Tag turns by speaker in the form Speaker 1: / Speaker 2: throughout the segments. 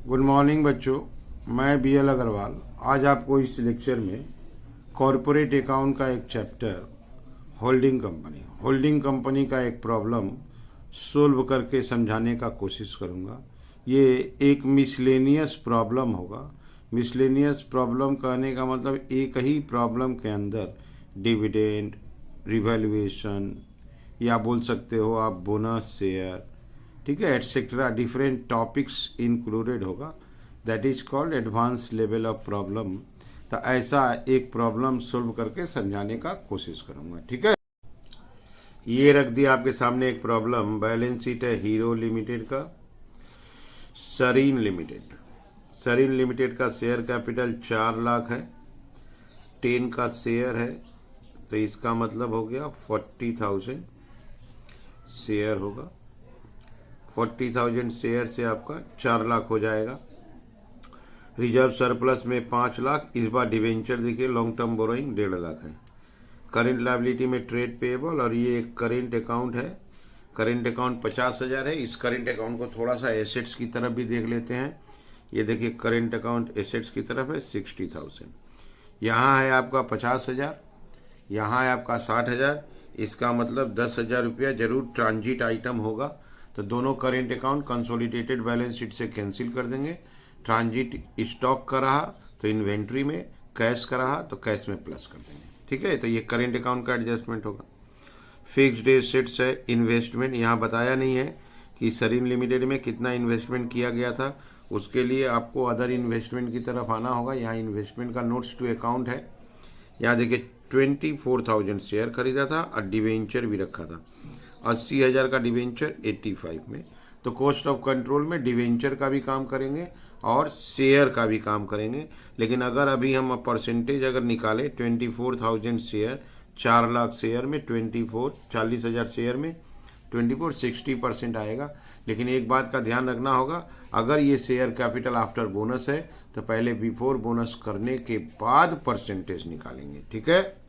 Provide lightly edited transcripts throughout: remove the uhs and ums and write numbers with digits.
Speaker 1: Good morning बच्चों, मैं BL Agarwal आज आपको इस लेक्चर में कॉरपोरेट अकाउंट का एक चैप्टर होल्डिंग कंपनी का एक प्रॉब्लम सोल्व करके समझाने का कोशिश करूँगा। ये एक मिसलेनियस प्रॉब्लम होगा। मिसलेनियस प्रॉब्लम कहने का मतलब एक ही प्रॉब्लम के अंदर डिविडेंड, रिवैल्यूएशन या बोल सकते हो आप बोनस शेयर, ठीक है, एटसेट्रा डिफरेंट टॉपिक्स इंक्लूडेड होगा। That is called advance level of problem. तो ऐसा एक प्रॉब्लम सोल्व करके समझाने का कोशिश करूंगा, ठीक है। ये रख दिया आपके सामने एक प्रॉब्लम। बैलेंस शीट है हीरो लिमिटेड का, सरीन लिमिटेड का शेयर कैपिटल 4 लाख है, 10 का शेयर है, तो इसका मतलब हो गया 40,000 शेयर होगा। 40,000 शेयर से आपका 4 लाख हो जाएगा। रिजर्व सरप्लस में 5 लाख। इस बार डिवेंचर देखिए, लॉन्ग टर्म बोरोइंग 1.5 लाख है। करेंट लायबिलिटी में ट्रेड पेएबल, और ये एक करेंट अकाउंट है। करेंट अकाउंट 50,000 है। इस करेंट अकाउंट को थोड़ा सा एसेट्स की तरफ भी देख लेते हैं। ये देखिए करेंट अकाउंट एसेट्स की तरफ है 60,000। यहाँ है आपका 50,000, यहाँ है आपका 60,000। इसका मतलब 10,000 रुपया जरूर ट्रांजिट आइटम होगा। तो दोनों current account consolidated balance sheet से कैंसिल कर देंगे। ट्रांजिट स्टॉक का रहा तो इन्वेंट्री में, कैश का रहा तो कैश में प्लस कर देंगे, ठीक है। तो ये करेंट अकाउंट का एडजस्टमेंट होगा। फिक्स्ड एसेट्स है इन्वेस्टमेंट। यहाँ बताया नहीं है कि सरीन लिमिटेड में कितना इन्वेस्टमेंट किया गया था। उसके लिए आपको अदर इन्वेस्टमेंट की तरफ आना होगा। यहाँ इन्वेस्टमेंट का नोट्स टू अकाउंट है। यहाँ देखिए 24,000 शेयर खरीदा था और डिवेंचर भी रखा था। 80,000 का डिवेंचर 85 में। तो कॉस्ट ऑफ कंट्रोल में डिवेंचर का भी काम करेंगे और शेयर का भी काम करेंगे। लेकिन अगर अभी हम परसेंटेज अगर निकालें 24,000 शेयर, 4 लाख शेयर में 40,000 शेयर में 60% आएगा। लेकिन एक बात का ध्यान रखना होगा, अगर ये शेयर कैपिटल आफ्टर बोनस है तो पहले बिफोर बोनस करने के बाद परसेंटेज निकालेंगे, ठीक है।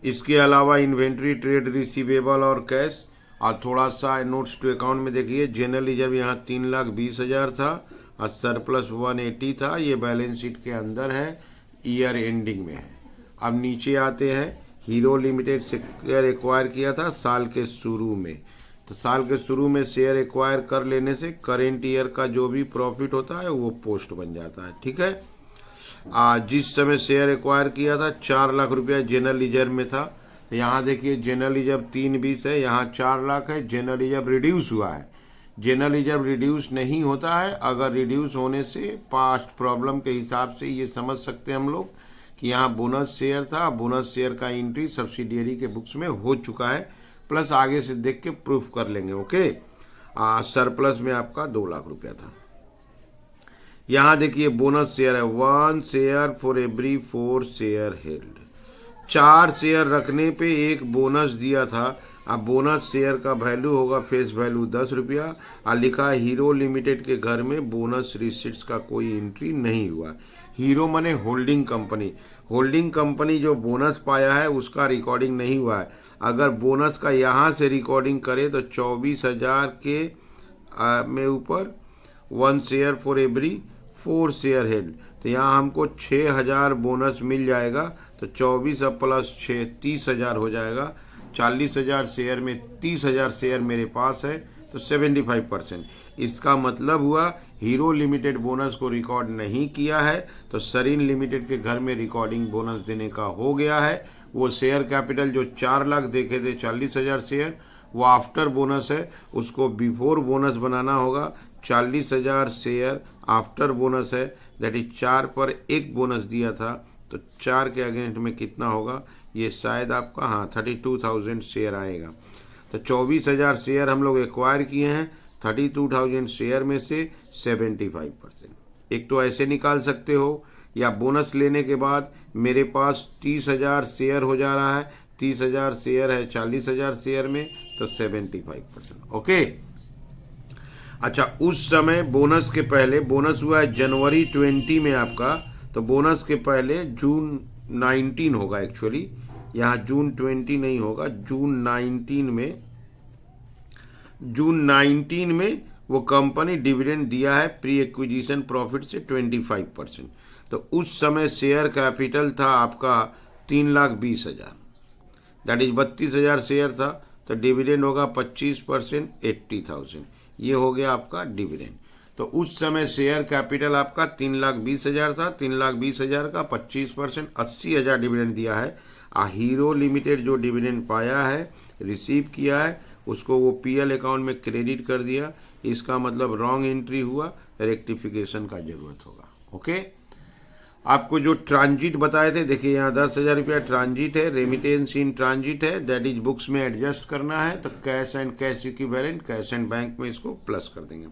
Speaker 1: इसके अलावा इन्वेंट्री, ट्रेड रिसीवेबल और कैश, और थोड़ा सा नोट्स टू अकाउंट में देखिए जनरल रिजर्व यहाँ 3,20,000 था और सरप्लस 180 था। ये बैलेंस शीट के अंदर है, ईयर एंडिंग में है। अब नीचे आते हैं, हीरो लिमिटेड शेयर एक्वायर किया था साल के शुरू में। तो साल के शुरू में शेयर एक्वायर कर लेने से करेंट ईयर का जो भी प्रॉफिट होता है वो पोस्ट बन जाता है, ठीक है। जिस समय शेयर एक्वायर किया था 4 लाख रुपया जनरल रिजर्व में था। यहाँ देखिए जनरल रिजर्व 320 है, यहाँ 4 लाख है। जनरल रिजर्व रिड्यूस हुआ है। जनरल रिजर्व रिड्यूस नहीं होता है। अगर रिड्यूस होने से पास्ट प्रॉब्लम के हिसाब से ये समझ सकते हैं हम लोग कि यहाँ बोनस शेयर था। बोनस शेयर का एंट्री सब्सिडियरी के बुक्स में हो चुका है, प्लस आगे से देख के प्रूफ कर लेंगे, ओके। सरप्लस में आपका 2 लाख रुपया था। यहाँ देखिए बोनस शेयर है 1 share for every 4 share held. 4 share रखने पे एक बोनस दिया था। अब बोनस शेयर का वैल्यू होगा फेस वैल्यू 10 रुपया, और लिखा है हीरो लिमिटेड के घर में बोनस रिसीट्स का कोई एंट्री नहीं हुआ। हीरो माने होल्डिंग कंपनी। होल्डिंग कंपनी जो बोनस पाया है उसका रिकॉर्डिंग नहीं हुआ है। अगर बोनस का यहाँ से रिकॉर्डिंग करे तो 24,000 के में ऊपर 1 share for every 4 share held, तो यहाँ हमको 6,000 बोनस मिल जाएगा। तो 24 प्लस 6 30,000 हो जाएगा। 40,000 शेयर में 30,000 शेयर मेरे पास है, तो 75%। इसका मतलब हुआ हीरो लिमिटेड बोनस को रिकॉर्ड नहीं किया है, तो सरीन लिमिटेड के घर में रिकॉर्डिंग बोनस देने का हो गया है। वो शेयर कैपिटल जो 4 लाख देखे थे 40,000 शेयर, वो आफ्टर बोनस है, उसको बिफोर बोनस बनाना होगा। 40,000 शेयर आफ्टर बोनस है, दैट इज 4 पर 1 बोनस दिया था, तो 4 के अगेंस्ट में कितना होगा, ये शायद आपका 32,000 शेयर आएगा। तो 24,000 शेयर हम लोग एक्वायर किए हैं। 32,000 शेयर में से 75%। एक तो ऐसे निकाल सकते हो, या बोनस लेने के बाद मेरे पास 30,000 शेयर हो जा रहा है। 30,000 शेयर है 40,000 शेयर में, तो 75%, ओके। अच्छा, उस समय बोनस के पहले, बोनस हुआ है जनवरी 20 में आपका, तो बोनस के पहले जून 19 होगा एक्चुअली। यहाँ जून 20 नहीं होगा, जून 19 में वो कंपनी डिविडेंड दिया है प्री एक्विजिशन प्रॉफिट से 25%। तो उस समय शेयर कैपिटल था आपका 3,20,000, दैट इज 32,000 शेयर था, तो डिविडेंड होगा 25%, 80,000। ये हो गया आपका डिविडेंड। तो उस समय शेयर कैपिटल आपका 3,20,000 था, 3,20,000 का 25% 80,000 डिविडेंड दिया है। हीरो लिमिटेड जो डिविडेंड पाया है, रिसीव किया है, उसको वो पीएल अकाउंट में क्रेडिट कर दिया। इसका मतलब रॉन्ग एंट्री हुआ, रेक्टिफिकेशन का जरूरत होगा। ओके, आपको जो ट्रांजिट बताए थे, देखिए यहाँ 10,000 रुपया ट्रांजिट है, रेमिटेंस इन ट्रांजिट है, दैट इज बुक्स में एडजस्ट करना है, तो cash and cash equivalent, cash and bank में इसको प्लस कर देंगे।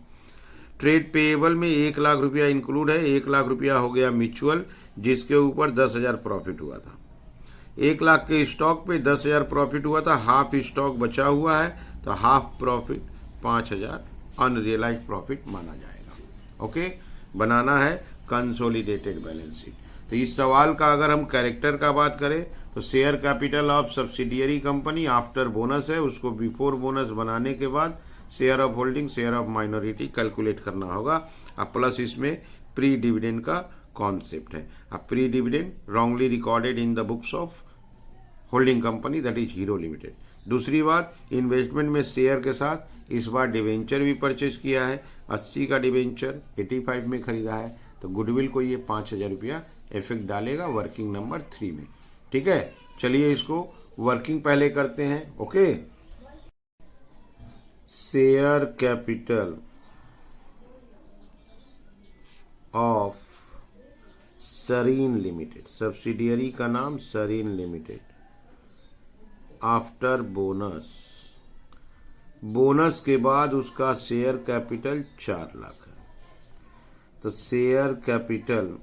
Speaker 1: ट्रेड पेएबल में 1,00,000 रुपया इंक्लूड है, 1,00,000 रुपया हो गया म्यूचुअल, जिसके ऊपर 10,000 प्रॉफिट हुआ था। 1,00,000 के स्टॉक पे 10,000 प्रॉफिट हुआ था, हाफ स्टॉक बचा हुआ है, तो हाफ प्रॉफिट 5,000 अनरियलाइज्ड प्रॉफिट माना जाएगा। ओके, बनाना है कंसोलिडेटेड बैलेंस शीट। तो इस सवाल का अगर हम कैरेक्टर का बात करें तो share capital of subsidiary company after bonus है, उसको बिफोर बोनस बनाने के बाद share of holding, share of minority calculate करना होगा। अब प्लस इसमें प्री डिविडेंड का कॉन्सेप्ट है। अब pre dividend wrongly recorded in the books of holding company, that is hero limited. दूसरी बात, इन्वेस्टमेंट में शेयर के साथ इस बार डिवेंचर भी परचेज किया है, 80 का डिवेंचर 85 में खरीदा है, तो गुडविल को ये 5,000 रुपया इफेक्ट डालेगा वर्किंग नंबर 3 में। ठीक है, चलिए इसको वर्किंग पहले करते हैं। Okay, share capital of Sareen limited, subsidiary का नाम Sareen limited, after bonus, bonus के बाद उसका शेयर कैपिटल 4 लाख है। तो share capital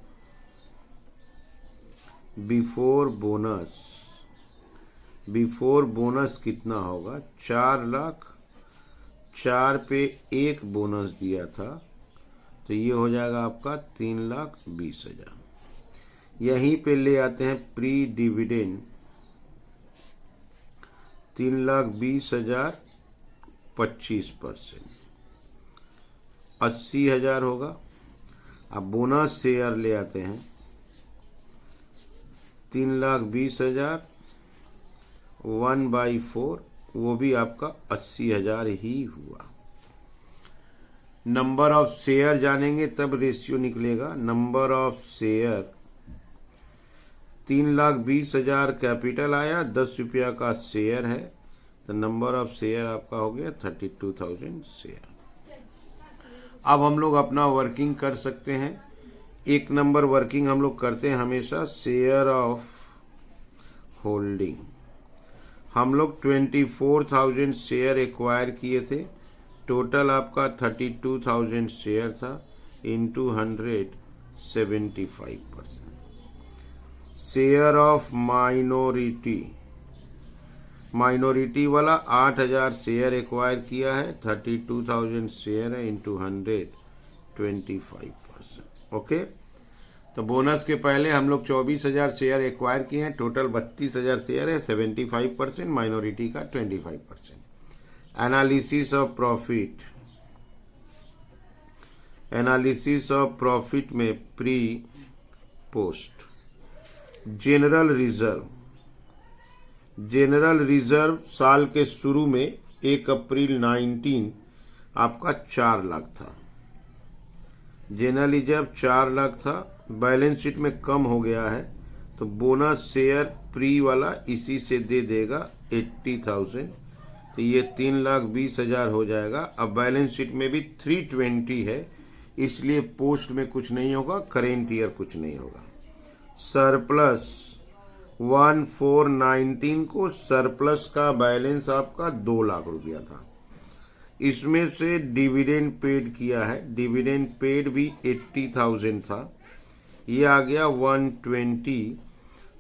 Speaker 1: before bonus, before bonus कितना होगा? 4 लाख, 4 पे 1 बोनस दिया था, तो ये हो जाएगा आपका 3,20,000। यहीं पे ले आते हैं प्री डिविडेंड 3,20,000, 25%, 80,000 होगा। अब बोनस शेयर ले आते हैं 3,20,000, 1/4, वो भी आपका 80,000 ही हुआ। नंबर ऑफ शेयर जानेंगे तब रेशियो निकलेगा। नंबर ऑफ शेयर 3,20,000 कैपिटल आया, 10 रुपया का शेयर है, तो नंबर ऑफ शेयर आपका हो गया 32,000 शेयर। अब हम लोग अपना वर्किंग कर सकते हैं। 1 नंबर वर्किंग हम लोग करते हैं हमेशा शेयर ऑफ होल्डिंग। हम लोग 24,000 शेयर एक्वायर किए थे, टोटल आपका 32,000 शेयर था, into 100 75%। Share of minority, minority वाला 8,000 शेयर एक्वायर किया है, 32,000 शेयर है, इंटू 100 25%। ओके, तो बोनस के पहले हम लोग 24,000 शेयर एक्वायर किए हैं, टोटल 32,000 शेयर है, 75%, माइनॉरिटी का 25%। Analysis of profit, analysis of profit में pre post general reserve, general reserve साल के शुरू में 1 अप्रैल 19 आपका 4 लाख था, जनरल रिजर्व 4 लाख था, बैलेंस शीट में कम हो गया है, तो बोनस शेयर प्री वाला इसी से दे देगा 80,000, तो ये 3,20,000 हो जाएगा। अब बैलेंस शीट में भी 320 है, इसलिए पोस्ट में कुछ नहीं होगा, करेंट ईयर कुछ नहीं होगा। सरप्लस 1,419 को सरप्लस का बैलेंस आपका 2 लाख रुपया था, इसमें से डिविडेंड पेड किया है, डिविडेंड पेड भी 80,000 था, ये आ गया 120।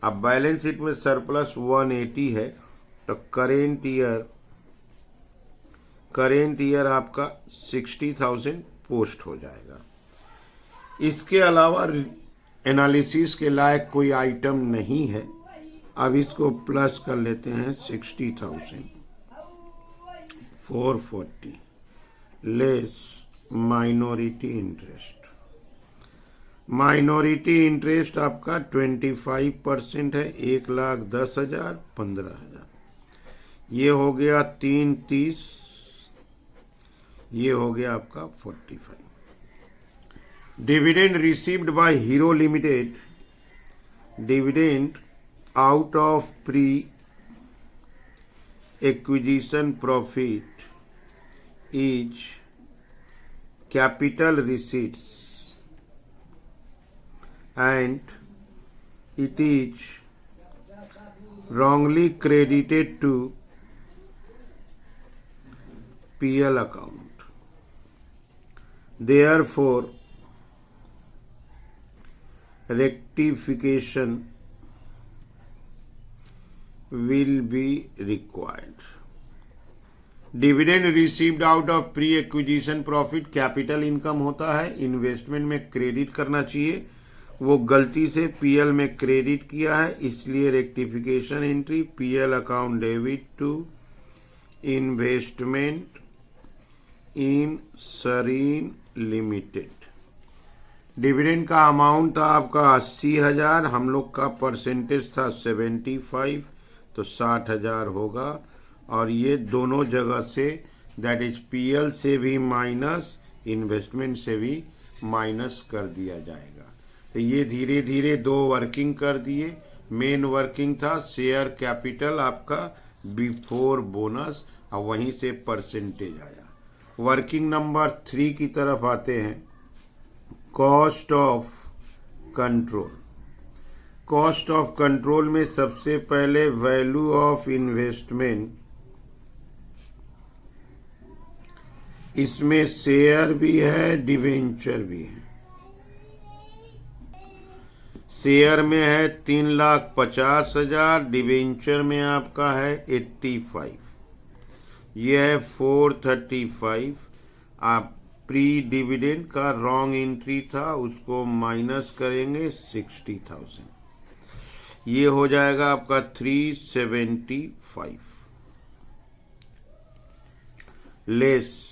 Speaker 1: अब बैलेंस शीट में सरप्लस 180 है, तो करेंट ईयर आपका 60,000 पोस्ट हो जाएगा। इसके अलावा एनालिसिस के लायक कोई आइटम नहीं है। अब इसको प्लस कर लेते हैं, 60,000 440 less minority interest. Minority interest आपका 25% है, 1,10,000, 15,000। ये हो गया 3,30, ये हो गया आपका 45। Dividend received by hero limited, dividend out of pre acquisition profit is capital receipts and it is wrongly credited to PL account. Therefore, rectification will be required. Dividend received out of pre acquisition profit capital income होता है, investment में credit करना चाहिए, वो गलती से PL में credit किया है, इसलिए rectification entry PL account debit to investment in Sareen limited. Dividend का अमाउंट था आपका 80,000, हम लोग का परसेंटेज था 75, तो 60,000 होगा। और ये दोनों जगह से दैट इज पीएल से भी माइनस, इन्वेस्टमेंट से भी माइनस कर दिया जाएगा। तो ये धीरे धीरे दो वर्किंग कर दिए। मेन वर्किंग था शेयर कैपिटल आपका बिफोर बोनस, और वहीं से परसेंटेज आया। वर्किंग नंबर 3 की तरफ आते हैं, cost of control. Cost of control में सबसे पहले वैल्यू ऑफ इन्वेस्टमेंट, इसमें शेयर भी है, डिवेंचर भी है। शेयर में है 3,50,000, डिवेंचर में आपका है 85, ये है 435। आप प्री डिविडेंड का रॉन्ग एंट्री था, उसको माइनस करेंगे 60,000, ये हो जाएगा आपका 375 less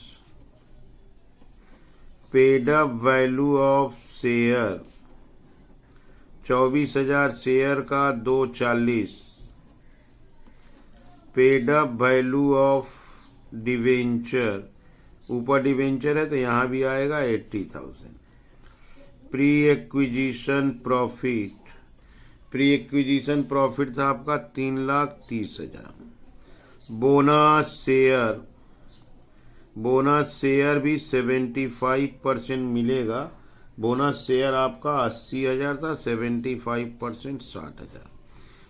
Speaker 1: paid up value of share 24,000, share का 240, paid up value of debenture, ऊपर डिवेंचर है तो यहां भी आएगा 80,000। Pre acquisition profit, pre acquisition profit था आपका 3,30,000। बोनस शेयर, बोनस शेयर भी 75% मिलेगा। बोनस शेयर आपका 80,000 था, 75% 60,000।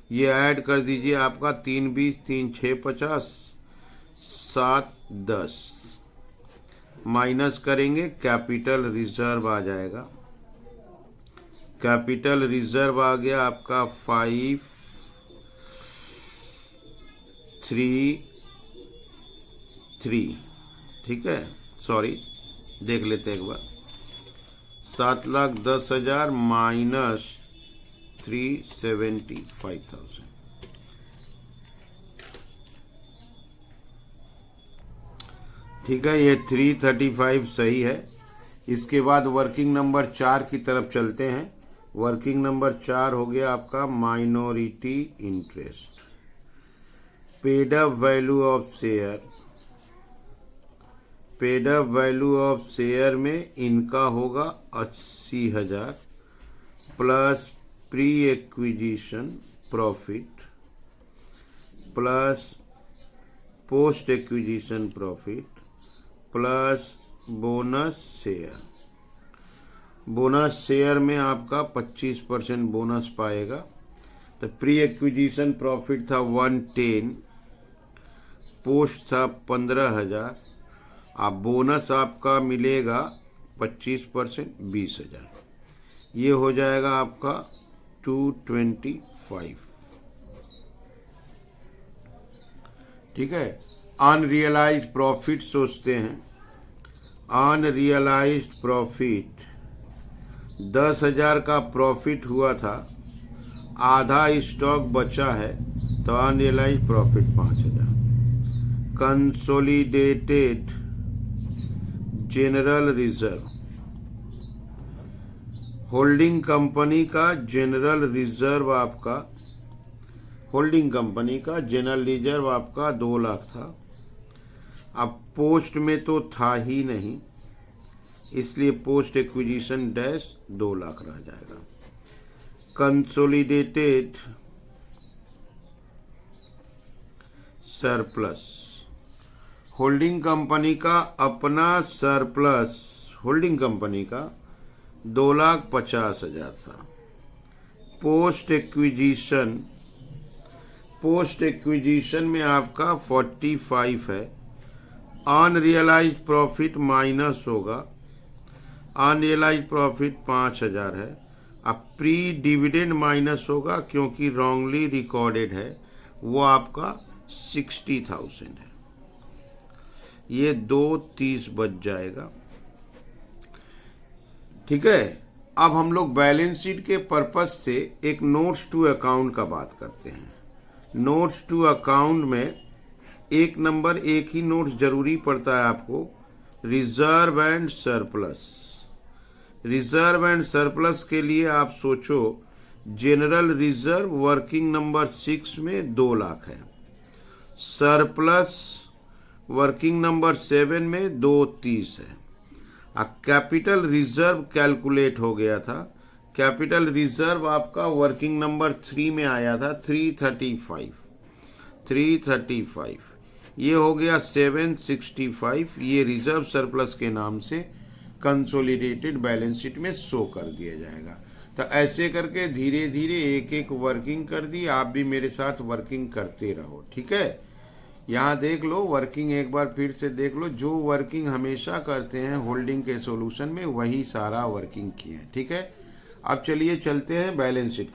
Speaker 1: ये ऐड कर दीजिए आपका 3,20, 3,6, 50, 7, 10 माइनस करेंगे, कैपिटल रिजर्व आ जाएगा। कैपिटल रिजर्व आ गया आपका 533, ठीक है, सॉरी देख लेते हैं एक बार। 7,10,000 माइनस 375,000, ठीक है, ये 335 सही है। इसके बाद वर्किंग नंबर 4 की तरफ चलते हैं। वर्किंग नंबर 4 हो गया आपका minority interest. Paid up value of share, paid up value of share में इनका होगा 80,000 plus pre acquisition profit plus post acquisition profit plus bonus share. Bonus share में आपका 25% बोनस पाएगा। तो प्री एक्विजिशन प्रॉफिट था 110, पोस्ट था 15,000, आप बोनस आपका मिलेगा 25% 20,000, ये हो जाएगा आपका 225, ठीक है। अनरियलाइज्ड प्रॉफिट सोचते हैं। अनरियलाइज्ड प्रॉफिट 10,000 का प्रॉफिट हुआ था, आधा स्टॉक बचा है, तो unrealised profit 5,000। Consolidated general reserve, holding company का जनरल रिजर्व आपका, होल्डिंग कंपनी का जनरल रिजर्व आपका 2 लाख था। अब पोस्ट में तो था ही नहीं, इसलिए पोस्ट एक्विजिशन डैश 2 लाख रह जाएगा। कंसोलिडेटेड सरप्लस, होल्डिंग कंपनी का अपना सरप्लस, होल्डिंग कंपनी का 2,50,000 था। पोस्ट एक्विजिशन, पोस्ट एक्विजिशन में आपका 45 है। अनरियलाइज प्रॉफिट माइनस होगा, अनरियलाइज प्रॉफिट 5,000 है। अब प्री डिविडेंड माइनस होगा क्योंकि रॉन्गली रिकॉर्डेड है, वो आपका 60,000 है। ये 2:30 बच जाएगा। ठीक है, अब हम लोग बैलेंस शीट के पर्पस से एक नोट्स टू अकाउंट का बात करते हैं। नोट्स टू अकाउंट में एक नंबर, एक ही नोट्स जरूरी पड़ता है आपको, reserve and surplus. Reserve and surplus के लिए आप सोचो, जनरल रिजर्व वर्किंग नंबर 6 में 2 लाख है, सरप्लस वर्किंग नंबर 7 में 230 है। अब कैपिटल रिजर्व कैलकुलेट हो गया था। कैपिटल रिजर्व आपका वर्किंग नंबर 3 में आया था 335, ये हो गया 765। ये रिजर्व सरप्लस के नाम से कंसोलिडेटेड बैलेंस शीट में शो कर दिया जाएगा। तो ऐसे करके धीरे धीरे एक एक वर्किंग कर दी। आप भी मेरे साथ वर्किंग करते रहो, ठीक है। यहाँ देख लो वर्किंग, एक बार फिर से देख लो। जो वर्किंग हमेशा करते हैं होल्डिंग के सॉल्यूशन में, वही सारा वर्किंग किया है, ठीक है। अब चलिए चलते हैं बैलेंस शीट।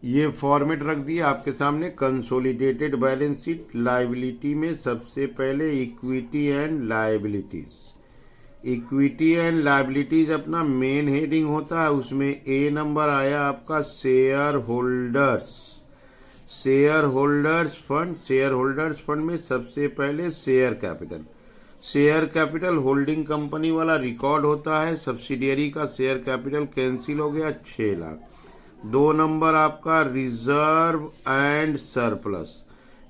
Speaker 1: ये फॉर्मेट रख दिया आपके सामने, कंसोलिडेटेड बैलेंस शीट। लायबिलिटी में सबसे पहले equity and liabilities. Equity and liabilities अपना मेन हेडिंग होता है, उसमें ए नंबर आया आपका share holders. Share holders fund, share holders fund में सबसे पहले share capital. Share capital holding company वाला रिकॉर्ड होता है, सब्सिडियरी का शेयर कैपिटल कैंसिल हो गया 6 लाख। 2 नंबर आपका reserve and surplus.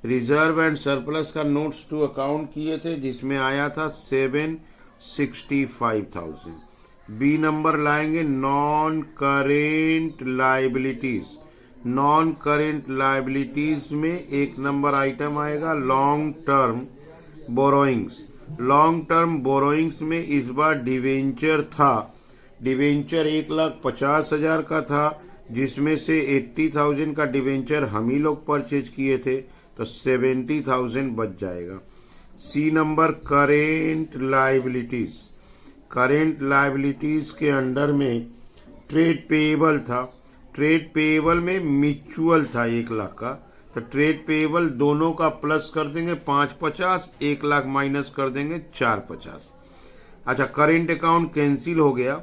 Speaker 1: Reserve and surplus का नोट्स टू अकाउंट किए थे, जिसमें आया था 765,000। बी नंबर लाएंगे non current liabilities. Non current liabilities में एक नंबर आइटम आएगा long term borrowings. Long term borrowings में इस बार डिवेंचर था। डिवेंचर 1,50,000 का था, जिसमें से 80,000 का डिवेंचर हम ही लोग परचेज किए थे, तो 70,000 बच जाएगा। C number current liabilities. Current liabilities के अंडर में ट्रेड पेएबल था। ट्रेड पेएबल में म्यूचुअल था 1 लाख का, तो ट्रेड पेएबल दोनों का प्लस कर देंगे 550, 1 लाख माइनस कर देंगे 450। अच्छा, करेंट अकाउंट कैंसिल हो गया।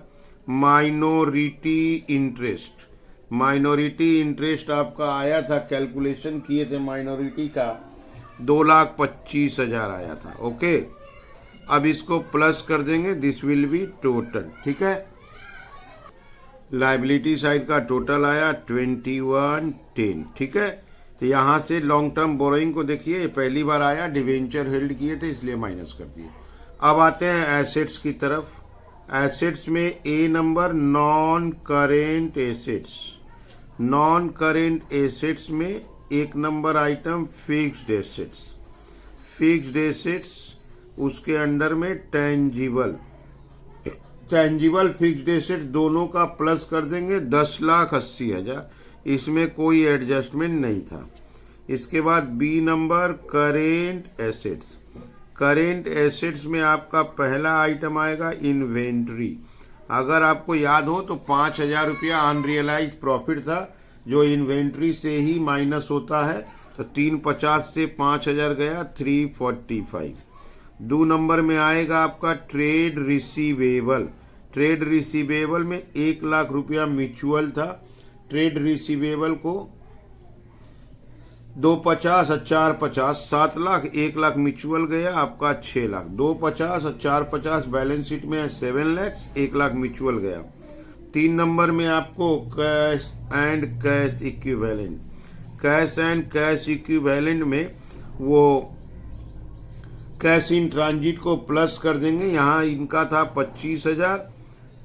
Speaker 1: माइनॉरिटी इंटरेस्ट, माइनॉरिटी इंटरेस्ट आपका आया था, कैलकुलेशन किए थे माइनॉरिटी का 2,25,000 आया था। ओके, अब इसको प्लस कर देंगे, दिस विल बी टोटल, ठीक है। लायबिलिटी साइड का टोटल आया 2110, ठीक है। तो यहाँ से लॉन्ग टर्म बोरोइंग को देखिए, ये पहली बार आया, डिवेंचर हेल्ड किए थे इसलिए माइनस कर दिए। अब आते हैं एसेट्स की तरफ। एसेट्स में ए number non current assets. Non current assets में एक number item fixed assets. Fixed assets, उसके अंडर में टेंजिबल। टेंजिबल फिक्स्ड एसेट्स दोनों का प्लस कर देंगे 10,80,000, इसमें कोई एडजस्टमेंट नहीं था। इसके बाद B number current assets. Current assets में आपका पहला आइटम आएगा इन्वेंट्री। अगर आपको याद हो तो 5,000 रुपया अनरियलाइज प्रॉफिट था, जो इन्वेंट्री से ही माइनस होता है, तो 350 से 5,000 गया 345। 2 नंबर में आएगा आपका ट्रेड रिसीवेबल। ट्रेड रिसीवेबल में 1 लाख रुपया म्यूचुअल था। ट्रेड रिसीवेबल को 250 और 450 7 लाख, 1 लाख म्यूचुअल गया आपका 6 लाख। 250 और 450 बैलेंस शीट में है 7 लाख, 1 लाख म्यूचुअल गया। 3 नंबर में आपको cash and cash equivalent, cash and cash equivalent में वो कैश इन ट्रांजिट को प्लस कर देंगे। यहाँ इनका था 25,000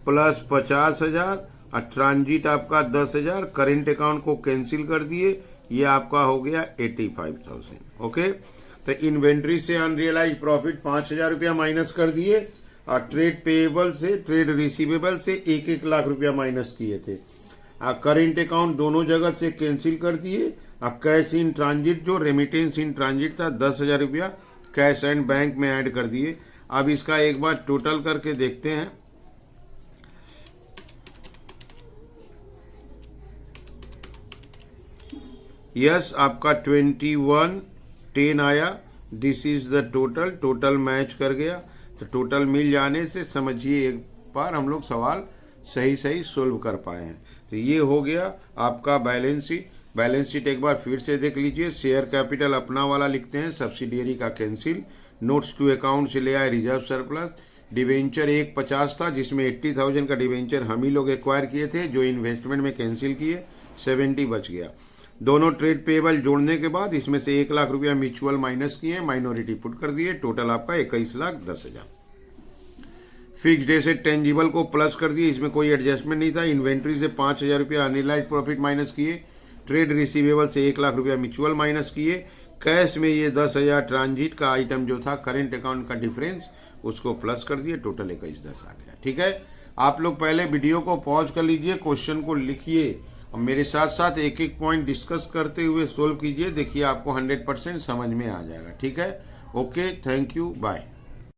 Speaker 1: प्लस 50,000 और ट्रांजिट आपका 10,000। करेंट अकाउंट को कैंसिल कर दिए, ये आपका हो गया 85,000। ओके, तो इन्वेंट्री से अनरियलाइज प्रॉफिट 5,000 रुपया माइनस कर दिए और ट्रेड पेएबल से ट्रेड रिसीवेबल से 1-1 लाख रुपया माइनस किए थे। करेंट अकाउंट दोनों जगह से कैंसिल कर दिए और कैश इन ट्रांजिट जो रेमिटेंस इन ट्रांजिट था 10,000 रुपया कैश एंड बैंक में ऐड कर दिए। अब इसका एक बार टोटल करके देखते हैं। यस, आपका 2110 आया। This is the total match कर गया। तो टोटल मिल जाने से समझिए एक बार हम लोग सवाल सही सही सोल्व कर पाए हैं। तो ये हो गया आपका बैलेंस शीट। बैलेंस शीट एक बार फिर से देख लीजिए। शेयर कैपिटल अपना वाला लिखते हैं, सब्सिडियरी का कैंसिल। नोट्स टू अकाउंट से ले आए रिजर्व सरप्लस। डिवेंचर 150 था जिसमें 80,000 का डिवेंचर हम ही लोग एक्वायर किए थे, जो इन्वेस्टमेंट में कैंसिल किए, 70 बच गया। दोनों ट्रेड पेएबल जोड़ने के बाद इसमें से 1 लाख रुपया म्यूचुअल माइनस किए, माइनॉरिटी पुट कर दिए। टोटल आपका 21,10,000। फिक्स्ड एसेट टेंजिबल को प्लस कर दिए, इसमें कोई एडजस्टमेंट नहीं था। इन्वेंट्री से 5,000 रुपया अनरियलाइज्ड प्रॉफिट माइनस किए। ट्रेड रिसीवेबल से 1 लाख रुपया म्यूचुअल माइनस किए। कैश में ये 10,000 ट्रांजिट का आइटम जो था करेंट अकाउंट का डिफरेंस, उसको प्लस कर दिए। टोटल 21,10 आ गया। ठीक है, आप लोग पहले वीडियो को पॉज कर लीजिए, क्वेश्चन को लिखिए और मेरे साथ साथ एक एक पॉइंट डिस्कस करते हुए सोल्व कीजिए। देखिए आपको 100% समझ में आ जाएगा। ठीक है, ओके, थैंक यू, बाय।